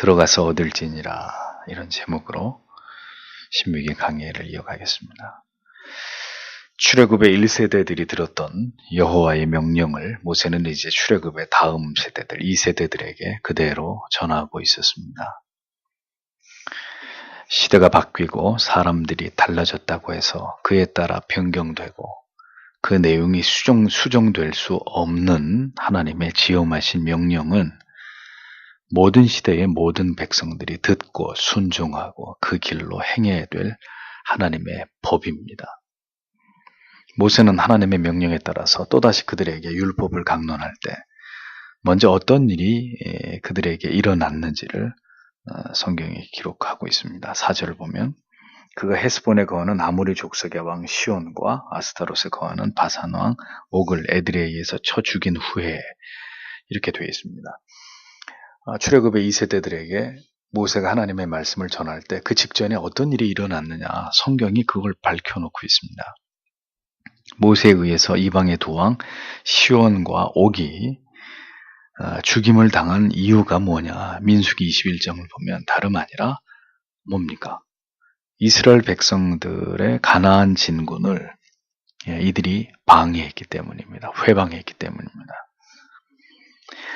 들어가서 얻을지니라, 이런 제목으로 신명기 강의를 이어가겠습니다. 출애굽의 1세대들이 들었던 여호와의 명령을 모세는 이제 출애굽의 다음 세대들, 2세대들에게 그대로 전하고 있었습니다. 시대가 바뀌고 사람들이 달라졌다고 해서 그에 따라 변경되고 그 내용이 수정될 수 없는 하나님의 지엄하신 명령은 모든 시대의 모든 백성들이 듣고 순종하고 그 길로 행해야 될 하나님의 법입니다. 모세는 하나님의 명령에 따라서 또다시 그들에게 율법을 강론할 때 먼저 어떤 일이 그들에게 일어났는지를 성경이 기록하고 있습니다. 4절을 보면 그가 헤스본에 거하는 아모리 족속의 왕 시온과 아스타롯에 거하는 바산 왕 옥을 에드레이에서 쳐 죽인 후에, 이렇게 되어 있습니다. 출애굽의 2세대들에게 모세가 하나님의 말씀을 전할 때 그 직전에 어떤 일이 일어났느냐, 성경이 그걸 밝혀놓고 있습니다. 모세에 의해서 이방의 두 왕 시온과 옥이 죽임을 당한 이유가 뭐냐, 민수기 21장을 보면 다름 아니라 뭡니까? 이스라엘 백성들의 가나안 진군을 이들이 방해했기 때문입니다. 회방했기 때문입니다.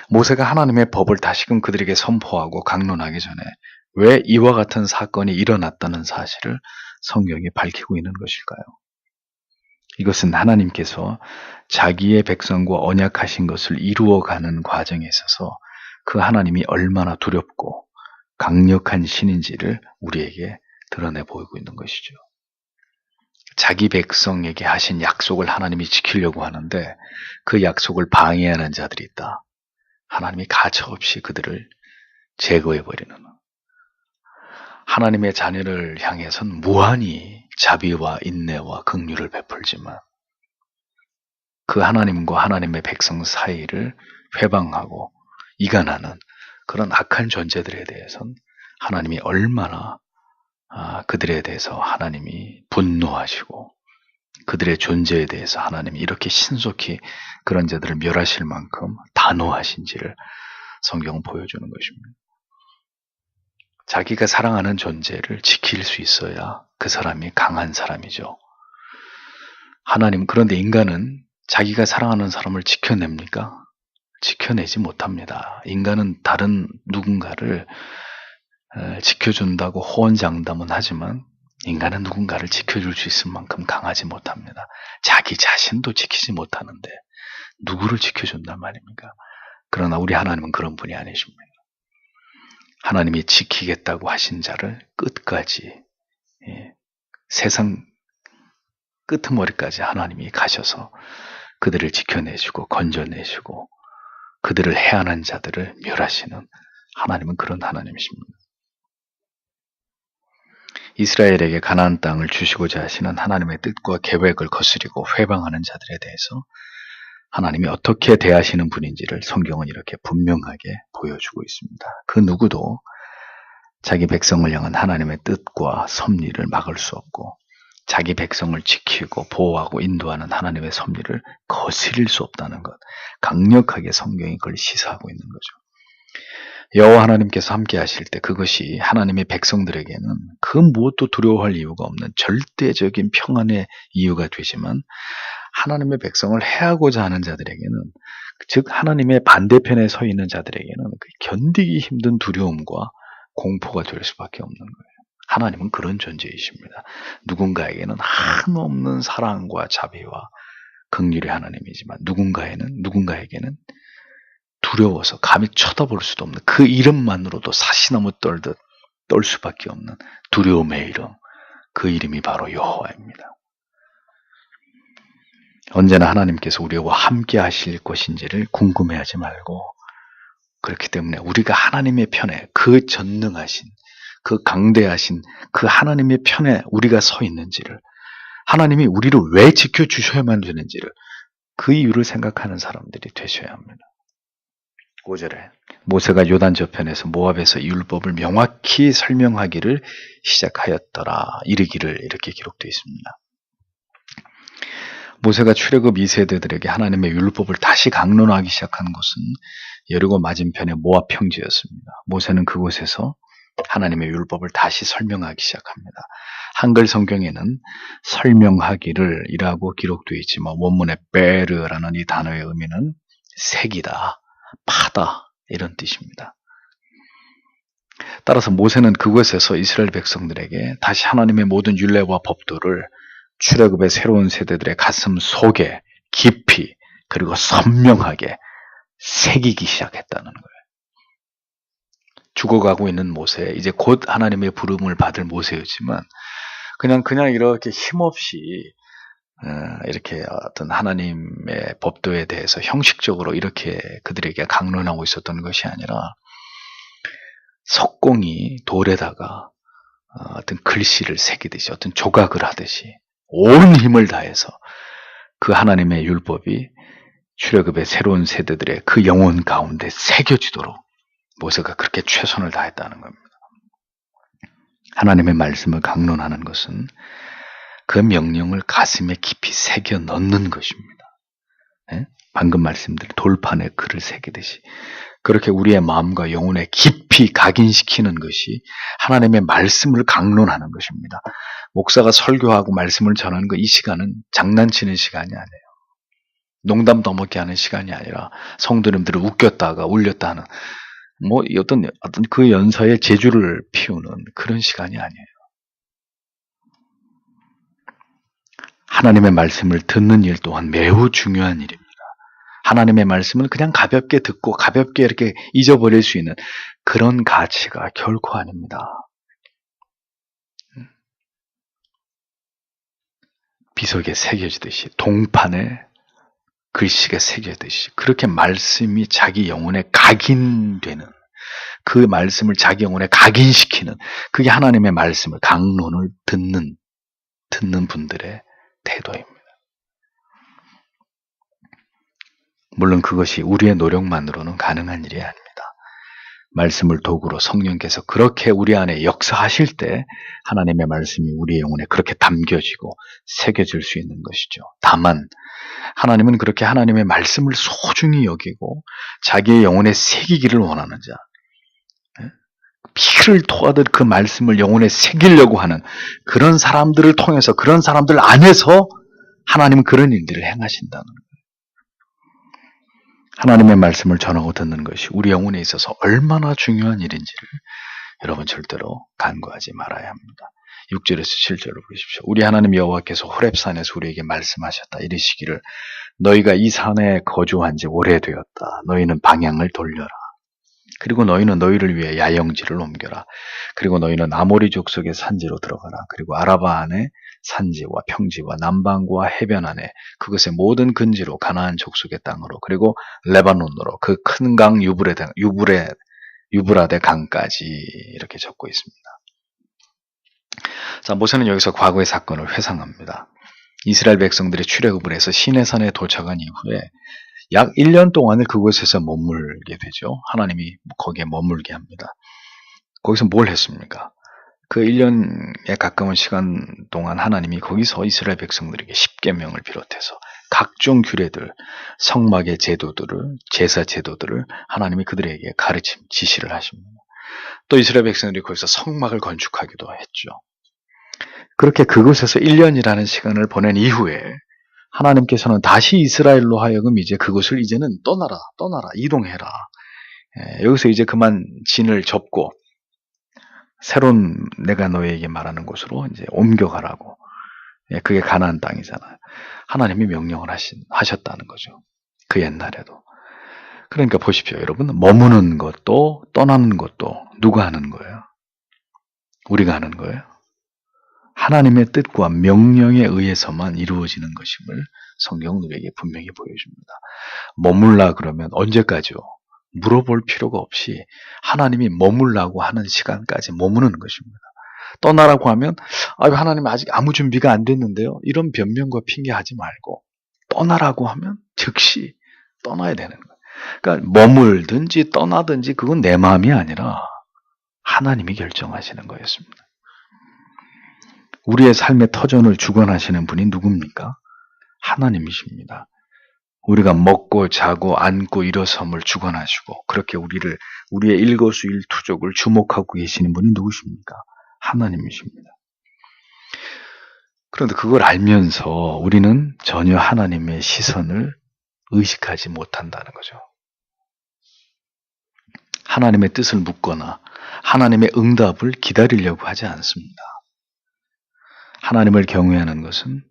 모세가 하나님의 법을 다시금 그들에게 선포하고 강론하기 전에 왜 이와 같은 사건이 일어났다는 사실을 성경이 밝히고 있는 것일까요? 이것은 하나님께서 자기의 백성과 언약하신 것을 이루어가는 과정에 있어서 그 하나님이 얼마나 두렵고 강력한 신인지를 우리에게 드러내 보이고 있는 것이죠. 자기 백성에게 하신 약속을 하나님이 지키려고 하는데 그 약속을 방해하는 자들이 있다. 하나님이 가차없이 그들을 제거해버리는, 하나님의 자녀를 향해선 무한히 자비와 인내와 긍휼을 베풀지만 그 하나님과 하나님의 백성 사이를 회방하고 이간하는 그런 악한 존재들에 대해서는 하나님이 얼마나 그들에 대해서 하나님이 분노하시고 그들의 존재에 대해서 하나님이 이렇게 신속히 그런 자들을 멸하실 만큼 단호하신지를 성경은 보여주는 것입니다. 자기가 사랑하는 존재를 지킬 수 있어야 그 사람이 강한 사람이죠. 그런데 인간은 자기가 사랑하는 사람을 지켜냅니까? 지켜내지 못합니다. 인간은 다른 누군가를 지켜준다고 호언장담은 하지만 인간은 누군가를 지켜줄 수 있을 만큼 강하지 못합니다. 자기 자신도 지키지 못하는데 누구를 지켜준단 말입니까? 그러나 우리 하나님은 그런 분이 아니십니다. 하나님이 지키겠다고 하신 자를 끝까지, 세상 끄트머리까지 하나님이 가셔서 그들을 지켜내시고 건져내시고 그들을 해안한 자들을 멸하시는 하나님은 그런 하나님이십니다. 이스라엘에게 가나안 땅을 주시고자 하시는 하나님의 뜻과 계획을 거스리고 회방하는 자들에 대해서 하나님이 어떻게 대하시는 분인지를 성경은 이렇게 분명하게 보여주고 있습니다. 그 누구도 자기 백성을 향한 하나님의 뜻과 섭리를 막을 수 없고 자기 백성을 지키고 보호하고 인도하는 하나님의 섭리를 거스릴 수 없다는 것, 강력하게 성경이 그걸 시사하고 있는 거죠. 여호와 하나님께서 함께 하실 때 그것이 하나님의 백성들에게는 그 무엇도 두려워할 이유가 없는 절대적인 평안의 이유가 되지만 하나님의 백성을 해하고자 하는 자들에게는, 즉 하나님의 반대편에 서 있는 자들에게는 견디기 힘든 두려움과 공포가 될 수밖에 없는 거예요. 하나님은 그런 존재이십니다. 누군가에게는 한없는 사랑과 자비와 긍휼의 하나님이지만 누군가에게는 두려워서 감히 쳐다볼 수도 없는, 그 이름만으로도 사시나무 떨듯 떨 수밖에 없는 두려움의 이름, 그 이름이 바로 여호와입니다. 언제나 하나님께서 우리와 함께 하실 것인지를 궁금해하지 말고, 그렇기 때문에 우리가 하나님의 편에, 그 전능하신, 그 강대하신 그 하나님의 편에 우리가 서 있는지를, 하나님이 우리를 왜 지켜주셔야만 되는지를, 그 이유를 생각하는 사람들이 되셔야 합니다. 5절에 모세가 요단 저편에서 모압에서 율법을 명확히 설명하기를 시작하였더라, 이르기를, 이렇게 기록되어 있습니다. 모세가 출애굽 2세대들에게 하나님의 율법을 다시 강론하기 시작한 곳은 여리고 맞은편의 모압 평지였습니다. 모세는 그곳에서 하나님의 율법을 다시 설명하기 시작합니다. 한글 성경에는 설명하기를 이라고 기록되어 있지만 원문의 베르라는 이 단어의 의미는 색이다, 파다 이런 뜻입니다. 따라서 모세는 그곳에서 이스라엘 백성들에게 다시 하나님의 모든 율례와 법도를 출애굽의 새로운 세대들의 가슴 속에 깊이 그리고 선명하게 새기기 시작했다는 거예요. 죽어가고 있는 모세, 이제 곧 하나님의 부름을 받을 모세였지만 그냥 이렇게 힘없이 이렇게 어떤 하나님의 법도에 대해서 형식적으로 이렇게 그들에게 강론하고 있었던 것이 아니라 석공이 돌에다가 어떤 글씨를 새기듯이 어떤 조각을 하듯이 온 힘을 다해서 그 하나님의 율법이 출애굽의 새로운 세대들의 그 영혼 가운데 새겨지도록 모세가 그렇게 최선을 다했다는 겁니다. 하나님의 말씀을 강론하는 것은 그 명령을 가슴에 깊이 새겨 넣는 것입니다. 네? 방금 말씀드린 돌판에 글을 새기듯이 그렇게 우리의 마음과 영혼에 깊이 각인시키는 것이 하나님의 말씀을 강론하는 것입니다. 목사가 설교하고 말씀을 전하는 이 시간은 장난치는 시간이 아니에요. 농담 떠먹게 하는 시간이 아니라 성도님들을 웃겼다가 울렸다 하는 어떤 그 연사의 재주를 피우는 그런 시간이 아니에요. 하나님의 말씀을 듣는 일 또한 매우 중요한 일입니다. 하나님의 말씀을 그냥 가볍게 듣고 가볍게 이렇게 잊어버릴 수 있는 그런 가치가 결코 아닙니다. 비석에 새겨지듯이 동판에 글씨가 새겨지듯이 그렇게 말씀이 자기 영혼에 각인되는 그 말씀을 자기 영혼에 각인시키는 그게 하나님의 말씀을 강론을 듣는 분들의 태도입니다. 물론 그것이 우리의 노력만으로는 가능한 일이 아닙니다. 말씀을 도구로 성령께서 그렇게 우리 안에 역사하실 때 하나님의 말씀이 우리의 영혼에 그렇게 담겨지고 새겨질 수 있는 것이죠. 다만 하나님은 그렇게 하나님의 말씀을 소중히 여기고 자기의 영혼에 새기기를 원하는 자, 피를 토하듯 그 말씀을 영혼에 새기려고 하는 그런 사람들을 통해서 그런 사람들 안에서 하나님은 그런 일들을 행하신다는 거예요. 하나님의 말씀을 전하고 듣는 것이 우리 영혼에 있어서 얼마나 중요한 일인지를 여러분 절대로 간과하지 말아야 합니다. 6절에서 7절을 보십시오. 우리 하나님 여호와께서 호렙산에서 우리에게 말씀하셨다. 이르시기를 너희가 이 산에 거주한 지 오래되었다. 너희는 방향을 돌려라. 그리고 너희는 너희를 위해 야영지를 옮겨라. 그리고 너희는 아모리 족속의 산지로 들어가라. 그리고 아라바 안에 산지와 평지와 남방과 해변 안에 그것의 모든 근지로 가나안 족속의 땅으로 그리고 레바논으로 그 큰 강 유브라데 강까지 이렇게 적고 있습니다. 자, 모세는 여기서 과거의 사건을 회상합니다. 이스라엘 백성들이 출애굽을 해서 시내산에 도착한 이후에 약 1년 동안을 그곳에서 머물게 되죠. 하나님이 거기에 머물게 합니다. 거기서 뭘 했습니까? 그 1년에 가까운 시간 동안 하나님이 거기서 이스라엘 백성들에게 십계명을 비롯해서 각종 규례들, 성막의 제도들을, 제사 제도들을 하나님이 그들에게 가르침, 지시를 하십니다. 또 이스라엘 백성들이 거기서 성막을 건축하기도 했죠. 그렇게 그곳에서 1년이라는 시간을 보낸 이후에 하나님께서는 다시 이스라엘로 하여금 이제 그곳을 이제는 떠나라, 이동해라. 여기서 이제 그만 진을 접고 새로운 내가 너에게 말하는 곳으로 이제 옮겨가라고. 그게 가나안 땅이잖아요. 하나님이 명령을 하셨다는 거죠. 그 옛날에도. 그러니까 보십시오, 여러분. 머무는 것도 떠나는 것도 누가 하는 거예요? 우리가 하는 거예요. 하나님의 뜻과 명령에 의해서만 이루어지는 것임을 성경은 우리에게 분명히 보여줍니다. 머물라 그러면 언제까지요? 물어볼 필요가 없이 하나님이 머물라고 하는 시간까지 머무는 것입니다. 떠나라고 하면 하나님 아직 아무 준비가 안 됐는데요. 이런 변명과 핑계하지 말고 떠나라고 하면 즉시 떠나야 되는 거예요. 그러니까 머물든지 떠나든지 그건 내 마음이 아니라 하나님이 결정하시는 거였습니다. 우리의 삶의 터전을 주관하시는 분이 누굽니까? 하나님이십니다. 우리가 먹고 자고 앉고 일어섬을 주관하시고 그렇게 우리의 일거수일투족을 주목하고 계시는 분이 누구십니까? 하나님이십니다. 그런데 그걸 알면서 우리는 전혀 하나님의 시선을 의식하지 못한다는 거죠. 하나님의 뜻을 묻거나 하나님의 응답을 기다리려고 하지 않습니다. 하나님을 경외하는 것은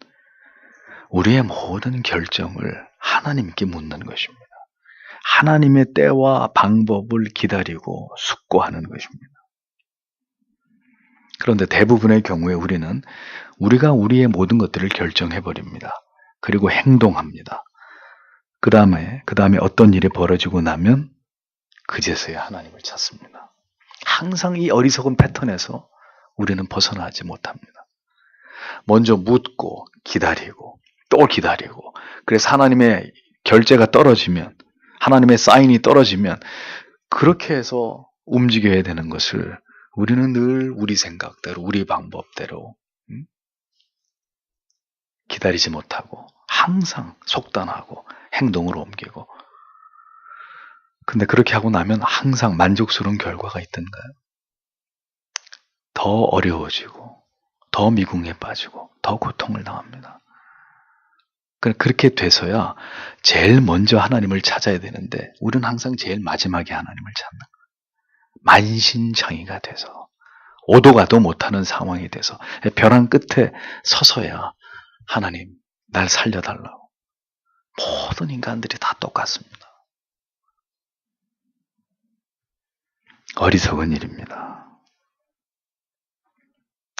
우리의 모든 결정을 하나님께 묻는 것입니다. 하나님의 때와 방법을 기다리고 숙고하는 것입니다. 그런데 대부분의 경우에 우리가 우리의 모든 것들을 결정해버립니다. 그리고 행동합니다. 그 다음에 어떤 일이 벌어지고 나면 그제서야 하나님을 찾습니다. 항상 이 어리석은 패턴에서 우리는 벗어나지 못합니다. 먼저 묻고 기다리고 또 기다리고, 그래서 하나님의 결제가 떨어지면, 하나님의 사인이 떨어지면 그렇게 해서 움직여야 되는 것을 우리는 늘 우리 생각대로, 우리 방법대로 기다리지 못하고 항상 속단하고 행동으로 옮기고, 근데 그렇게 하고 나면 항상 만족스러운 결과가 있던가요? 더 어려워지고 더 미궁에 빠지고 더 고통을 당합니다. 그렇게 돼서야 제일 먼저 하나님을 찾아야 되는데 우리는 항상 제일 마지막에 하나님을 찾는 거예요. 만신창이가 돼서 오도 가도 못하는 상황이 돼서 벼랑 끝에 서서야 하나님 날 살려달라고. 모든 인간들이 다 똑같습니다. 어리석은 일입니다.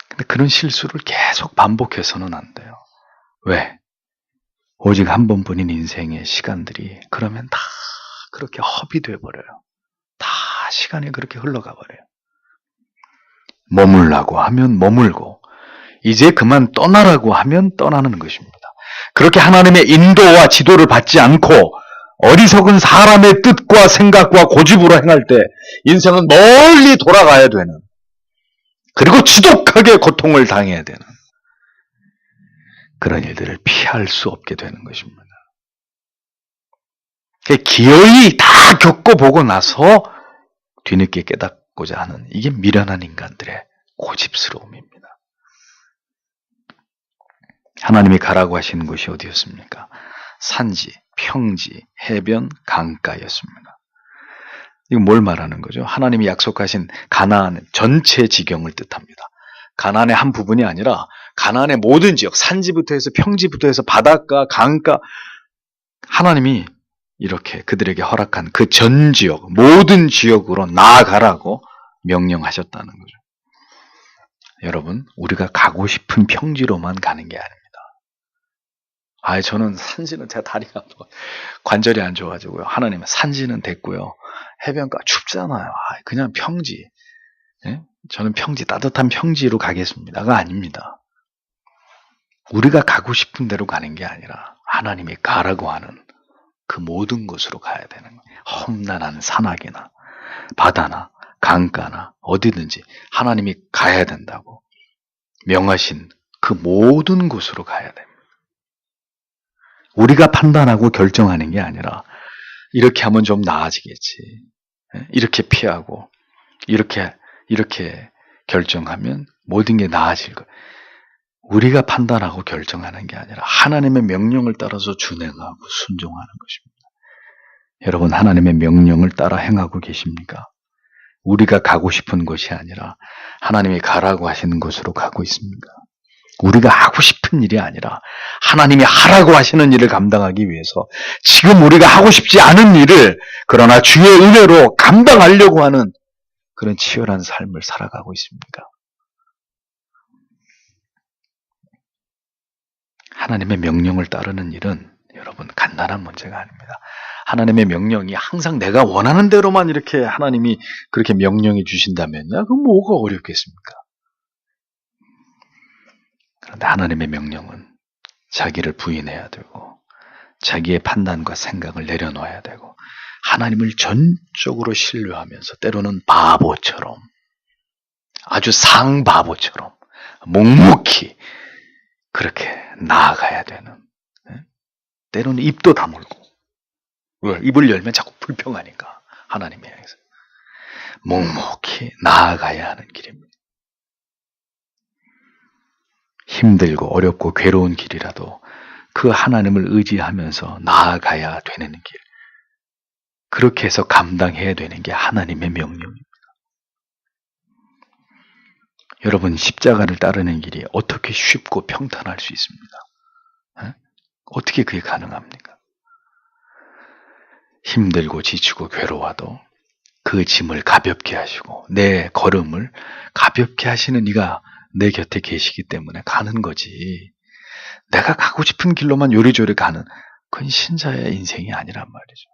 근데 그런 실수를 계속 반복해서는 안 돼요. 왜? 오직 한 번뿐인 인생의 시간들이 그러면 다 그렇게 허비 돼버려요. 다 시간이 그렇게 흘러가 버려요. 머물라고 하면 머물고 이제 그만 떠나라고 하면 떠나는 것입니다. 그렇게 하나님의 인도와 지도를 받지 않고 어리석은 사람의 뜻과 생각과 고집으로 행할 때 인생은 멀리 돌아가야 되는, 그리고 지독하게 고통을 당해야 되는 그런 일들을 피할 수 없게 되는 것입니다. 기어이 다 겪어보고 나서 뒤늦게 깨닫고자 하는, 이게 미련한 인간들의 고집스러움입니다. 하나님이 가라고 하시는 곳이 어디였습니까? 산지, 평지, 해변, 강가였습니다. 이건 뭘 말하는 거죠? 하나님이 약속하신 가나안 전체 지경을 뜻합니다. 가나안의 한 부분이 아니라 가나안의 모든 지역, 산지부터 해서 평지부터 해서 바닷가, 강가, 하나님이 이렇게 그들에게 허락한 그 전 지역, 모든 지역으로 나아가라고 명령하셨다는 거죠. 여러분, 우리가 가고 싶은 평지로만 가는 게 아닙니다. 저는 산지는 제 다리가 아프고 관절이 안 좋아가지고요. 하나님은 산지는 됐고요. 해변가 춥잖아요. 그냥 평지. 예? 저는 평지, 따뜻한 평지로 가겠습니다가 아닙니다. 우리가 가고 싶은 대로 가는 게 아니라 하나님이 가라고 하는 그 모든 곳으로 가야 되는 거예요. 험난한 산악이나 바다나 강가나 어디든지 하나님이 가야 된다고 명하신 그 모든 곳으로 가야 됩니다. 우리가 판단하고 결정하는 게 아니라 이렇게 하면 좀 나아지겠지, 이렇게 피하고 이렇게 결정하면 모든 게 나아질 거예요. 우리가 판단하고 결정하는 게 아니라 하나님의 명령을 따라서 준행하고 순종하는 것입니다. 여러분, 하나님의 명령을 따라 행하고 계십니까? 우리가 가고 싶은 곳이 아니라 하나님이 가라고 하시는 곳으로 가고 있습니까? 우리가 하고 싶은 일이 아니라 하나님이 하라고 하시는 일을 감당하기 위해서 지금 우리가 하고 싶지 않은 일을 그러나 주의 은혜로 감당하려고 하는 그런 치열한 삶을 살아가고 있습니까? 하나님의 명령을 따르는 일은 여러분 간단한 문제가 아닙니다. 하나님의 명령이 항상 내가 원하는 대로만 이렇게 하나님이 그렇게 명령해 주신다면요, 그럼 뭐가 어렵겠습니까? 그런데 하나님의 명령은 자기를 부인해야 되고 자기의 판단과 생각을 내려놓아야 되고 하나님을 전적으로 신뢰하면서 때로는 바보처럼, 아주 상바보처럼 묵묵히 그렇게 나아가야 되는, 때로는 입도 다물고 입을 열면 자꾸 불평하니까 하나님이 향해서 묵묵히 나아가야 하는 길입니다. 힘들고 어렵고 괴로운 길이라도 그 하나님을 의지하면서 나아가야 되는 길. 그렇게 해서 감당해야 되는 게 하나님의 명령입니다. 여러분, 십자가를 따르는 길이 어떻게 쉽고 평탄할 수 있습니다? 어떻게 그게 가능합니까? 힘들고 지치고 괴로워도 그 짐을 가볍게 하시고 내 걸음을 가볍게 하시는 이가 내 곁에 계시기 때문에 가는 거지. 내가 가고 싶은 길로만 요리조리 가는 그건 신자의 인생이 아니란 말이죠.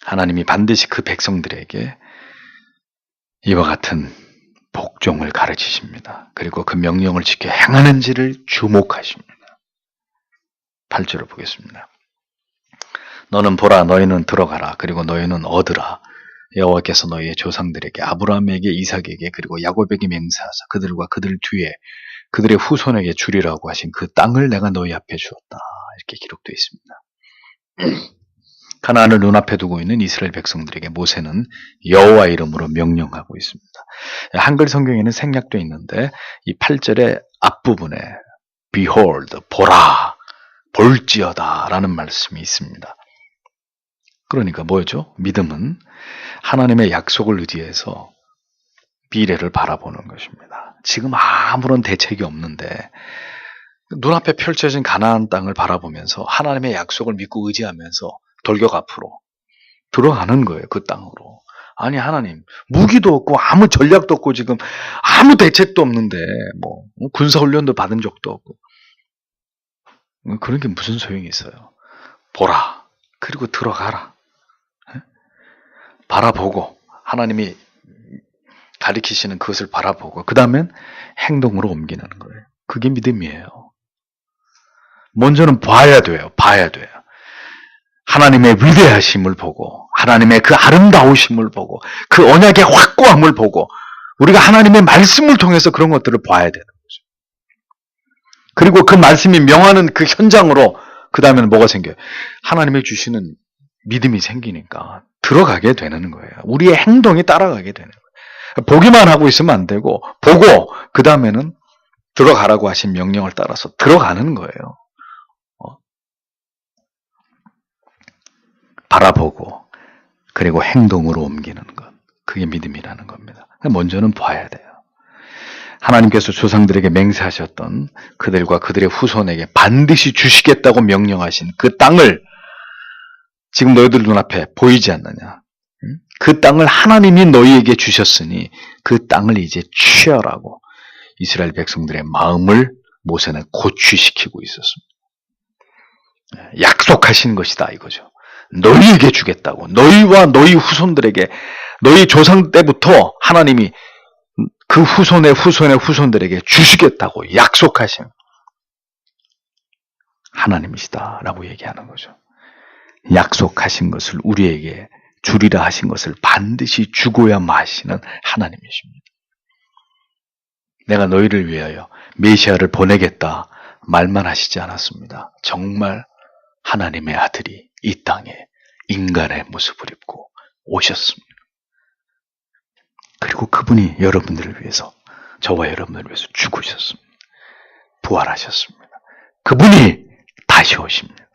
하나님이 반드시 그 백성들에게 이와 같은 복종을 가르치십니다. 그리고 그 명령을 지켜 행하는지를 주목하십니다. 8절을 보겠습니다. 너는 보라, 너희는 들어가라. 그리고 너희는 얻으라. 여호와께서 너희의 조상들에게 아브라함에게 이삭에게 그리고 야곱에게 맹세하사 그들과 그들 뒤에 그들의 후손에게 주리라고 하신 그 땅을 내가 너희 앞에 주었다. 이렇게 기록되어 있습니다. 가나안을 눈앞에 두고 있는 이스라엘 백성들에게 모세는 여호와 이름으로 명령하고 있습니다. 한글 성경에는 생략되어 있는데 이 8절의 앞부분에 Behold, 보라, 볼지어다 라는 말씀이 있습니다. 그러니까 뭐죠? 믿음은 하나님의 약속을 의지해서 미래를 바라보는 것입니다. 지금 아무런 대책이 없는데 눈앞에 펼쳐진 가나안 땅을 바라보면서 하나님의 약속을 믿고 의지하면서 돌격 앞으로 들어가는 거예요. 그 땅으로. 아니 하나님, 무기도 없고 아무 전략도 없고 지금 아무 대책도 없는데 뭐 군사훈련도 받은 적도 없고 그런 게 무슨 소용이 있어요. 보라, 그리고 들어가라. 바라보고 하나님이 가리키시는 그것을 바라보고 그 다음엔 행동으로 옮기는 거예요. 그게 믿음이에요. 먼저는 봐야 돼요. 하나님의 위대하심을 보고 하나님의 그 아름다우심을 보고 그 언약의 확고함을 보고 우리가 하나님의 말씀을 통해서 그런 것들을 봐야 되는 거죠. 그리고 그 말씀이 명하는 그 현장으로 그 다음에는 뭐가 생겨요? 하나님이 주시는 믿음이 생기니까 들어가게 되는 거예요. 우리의 행동이 따라가게 되는 거예요. 보기만 하고 있으면 안 되고 보고 그 다음에는 들어가라고 하신 명령을 따라서 들어가는 거예요. 바라보고 그리고 행동으로 옮기는 것. 그게 믿음이라는 겁니다. 먼저는 봐야 돼요. 하나님께서 조상들에게 맹세하셨던 그들과 그들의 후손에게 반드시 주시겠다고 명령하신 그 땅을 지금 너희들 눈앞에 보이지 않느냐. 그 땅을 하나님이 너희에게 주셨으니 그 땅을 이제 취하라고 이스라엘 백성들의 마음을 모세는 고취시키고 있었습니다. 약속하신 것이다 이거죠. 너희에게 주겠다고. 너희와 너희 후손들에게, 너희 조상 때부터 하나님이 그 후손의 후손들에게 주시겠다고 약속하신 하나님이시다라고 얘기하는 거죠. 약속하신 것을 우리에게 주리라 하신 것을 반드시 주고야 마시는 하나님이십니다. 내가 너희를 위하여 메시아를 보내겠다 말만 하시지 않았습니다. 정말 하나님의 아들이 이 땅에 인간의 모습을 입고 오셨습니다. 그리고 그분이 여러분들을 위해서, 저와 여러분들을 위해서 죽으셨습니다. 부활하셨습니다. 그분이 다시 오십니다.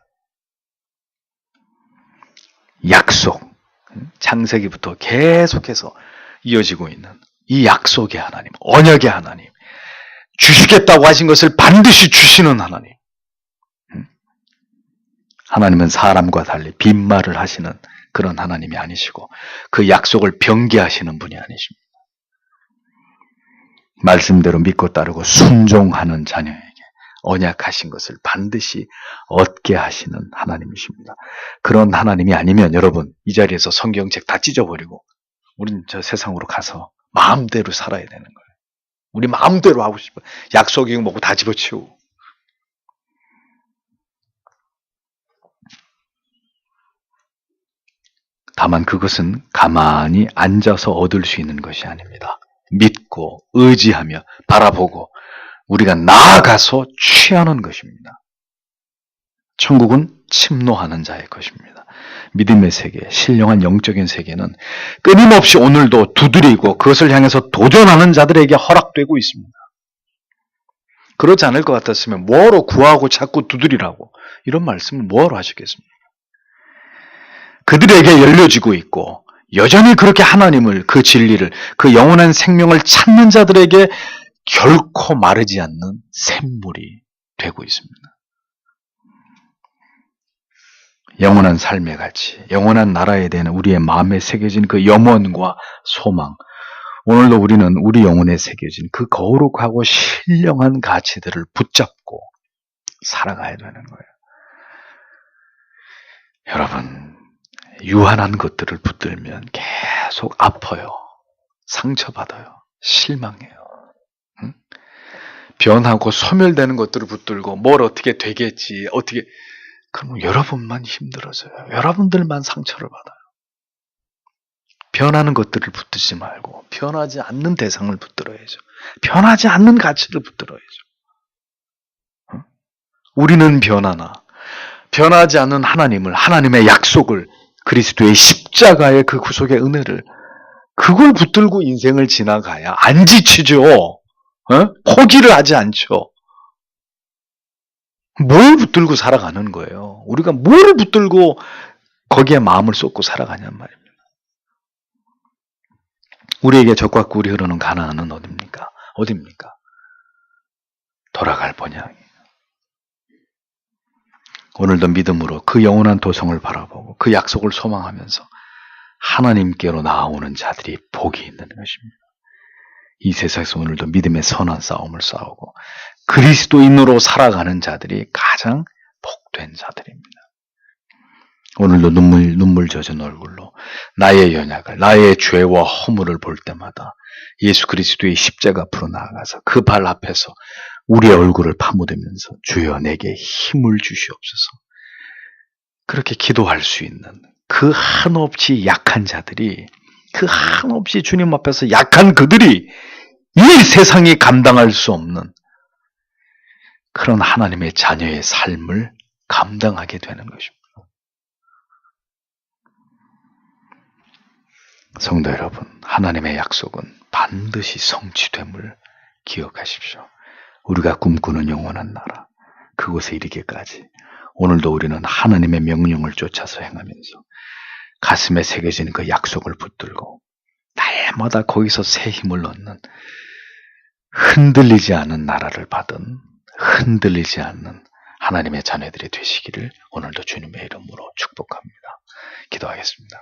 약속, 창세기부터 계속해서 이어지고 있는 이 약속의 하나님, 언약의 하나님, 주시겠다고 하신 것을 반드시 주시는 하나님. 하나님은 사람과 달리 빈말을 하시는 그런 하나님이 아니시고 그 약속을 변개하시는 분이 아니십니다. 말씀대로 믿고 따르고 순종하는 자녀에게 언약하신 것을 반드시 얻게 하시는 하나님이십니다. 그런 하나님이 아니면 여러분 이 자리에서 성경책 다 찢어버리고 우린 저 세상으로 가서 마음대로 살아야 되는 거예요. 우리 마음대로 하고 싶어. 약속이고 뭐고 다 집어치우고. 다만 그것은 가만히 앉아서 얻을 수 있는 것이 아닙니다. 믿고 의지하며 바라보고 우리가 나아가서 취하는 것입니다. 천국은 침노하는 자의 것입니다. 믿음의 세계, 신령한 영적인 세계는 끊임없이 오늘도 두드리고 그것을 향해서 도전하는 자들에게 허락되고 있습니다. 그렇지 않을 것 같았으면 뭐하러 구하고 자꾸 두드리라고 이런 말씀을 뭐하러 하셨겠습니까? 그들에게 열려지고 있고 여전히 그렇게 하나님을, 그 진리를, 그 영원한 생명을 찾는 자들에게 결코 마르지 않는 샘물이 되고 있습니다. 영원한 삶의 가치, 영원한 나라에 대한 우리의 마음에 새겨진 그 염원과 소망, 오늘도 우리는 우리 영혼에 새겨진 그 거룩하고 신령한 가치들을 붙잡고 살아가야 되는 거예요. 여러분, 유한한 것들을 붙들면 계속 아파요. 상처받아요. 실망해요. 응? 변하고 소멸되는 것들을 붙들고 뭘 어떻게 되겠지, 어떻게, 그러면 여러분만 힘들어져요. 여러분들만 상처를 받아요. 변하는 것들을 붙들지 말고 변하지 않는 대상을 붙들어야죠. 변하지 않는 가치를 붙들어야죠. 응? 우리는 변하나 변하지 않는 하나님을, 하나님의 약속을, 그리스도의 십자가의 그 구속의 은혜를, 그걸 붙들고 인생을 지나가야 안 지치죠. 포기를 하지 않죠. 뭘 붙들고 살아가는 거예요? 우리가 뭘 붙들고 거기에 마음을 쏟고 살아가냔 말입니다. 우리에게 적과 꿀이 흐르는 가나안은 어디입니까? 어디입니까? 돌아갈 본향이에요. 오늘도 믿음으로 그 영원한 도성을 바라보고 그 약속을 소망하면서 하나님께로 나아오는 자들이 복이 있는 것입니다. 이 세상에서 오늘도 믿음의 선한 싸움을 싸우고 그리스도인으로 살아가는 자들이 가장 복된 자들입니다. 오늘도 눈물 젖은 얼굴로 나의 연약을, 나의 죄와 허물을 볼 때마다 예수 그리스도의 십자가 앞으로 나아가서 그 발 앞에서 우리의 얼굴을 파묻으면서 주여 내게 힘을 주시옵소서. 그렇게 기도할 수 있는 그 한없이 약한 자들이, 그 한없이 주님 앞에서 약한 그들이 이 세상이 감당할 수 없는 그런 하나님의 자녀의 삶을 감당하게 되는 것입니다. 성도 여러분, 하나님의 약속은 반드시 성취됨을 기억하십시오. 우리가 꿈꾸는 영원한 나라, 그곳에 이르기까지 오늘도 우리는 하나님의 명령을 쫓아서 행하면서 가슴에 새겨진 그 약속을 붙들고 날마다 거기서 새 힘을 얻는, 흔들리지 않은 나라를 받은, 흔들리지 않는 하나님의 자녀들이 되시기를 오늘도 주님의 이름으로 축복합니다. 기도하겠습니다.